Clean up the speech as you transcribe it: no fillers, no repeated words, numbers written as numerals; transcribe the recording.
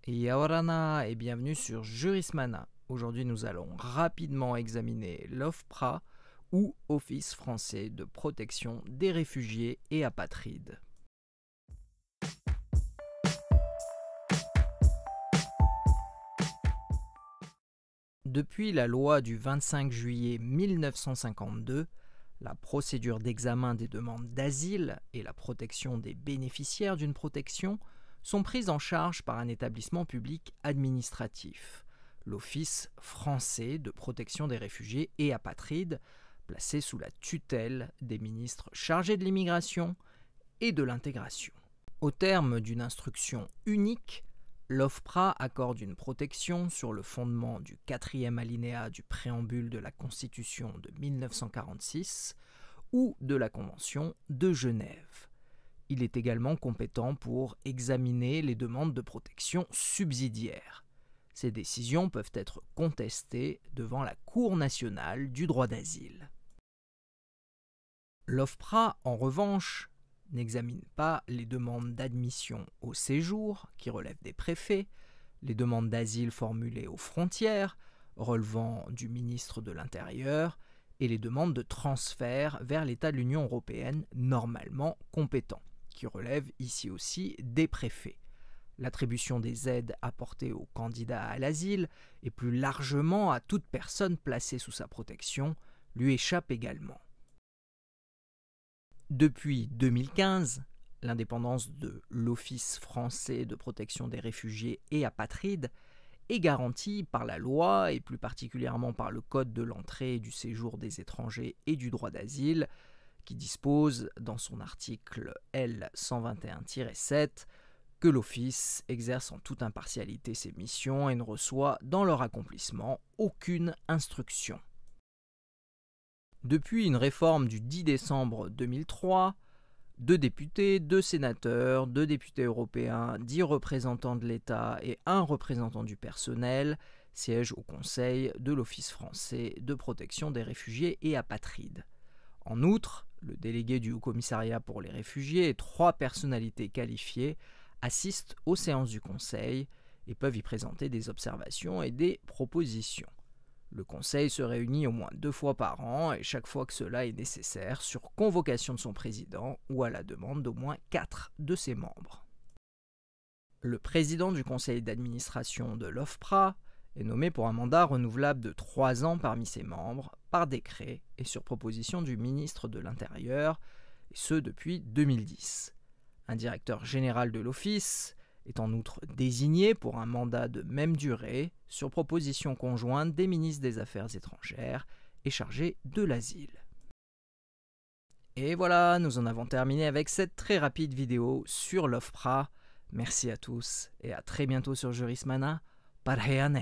Yaorana et bienvenue sur Jurismana. Aujourd'hui nous allons rapidement examiner l'OFPRA ou Office français de protection des réfugiés et apatrides. Depuis la loi du 25 juillet 1952, la procédure d'examen des demandes d'asile et la protection des bénéficiaires d'une protection sont prises en charge par un établissement public administratif, l'Office français de protection des réfugiés et apatrides, placé sous la tutelle des ministres chargés de l'immigration et de l'intégration. Au terme d'une instruction unique, l'OFPRA accorde une protection sur le fondement du 4e alinéa du préambule de la Constitution de 1946 ou de la Convention de Genève. Il est également compétent pour examiner les demandes de protection subsidiaires. Ces décisions peuvent être contestées devant la Cour nationale du droit d'asile. L'OFPRA, en revanche, n'examine pas les demandes d'admission au séjour, qui relèvent des préfets, les demandes d'asile formulées aux frontières, relevant du ministre de l'Intérieur, et les demandes de transfert vers l'État de l'Union européenne, normalement compétent, qui relèvent ici aussi des préfets. L'attribution des aides apportées aux candidats à l'asile, et plus largement à toute personne placée sous sa protection, lui échappe également. Depuis 2015, l'indépendance de l'Office français de protection des réfugiés et apatrides est garantie par la loi et plus particulièrement par le Code de l'entrée et du séjour des étrangers et du droit d'asile, qui dispose dans son article L 121-7 que l'Office exerce en toute impartialité ses missions et ne reçoit dans leur accomplissement aucune instruction. Depuis une réforme du 10 décembre 2003, 2 députés, 2 sénateurs, 2 députés européens, 10 représentants de l'État et 1 représentant du personnel siègent au Conseil de l'Office français de protection des réfugiés et apatrides. En outre, le délégué du Haut-Commissariat pour les réfugiés et 3 personnalités qualifiées assistent aux séances du Conseil et peuvent y présenter des observations et des propositions. Le Conseil se réunit au moins 2 fois par an et chaque fois que cela est nécessaire sur convocation de son président ou à la demande d'au moins 4 de ses membres. Le président du conseil d'administration de l'OFPRA est nommé pour un mandat renouvelable de 3 ans parmi ses membres, par décret et sur proposition du ministre de l'Intérieur, et ce depuis 2010. Un directeur général de l'Office est en outre désigné pour un mandat de même durée, sur proposition conjointe des ministres des Affaires étrangères et chargé de l'asile. Et voilà, nous en avons terminé avec cette très rapide vidéo sur l'OFPRA. Merci à tous et à très bientôt sur Jurismana. Parheyane.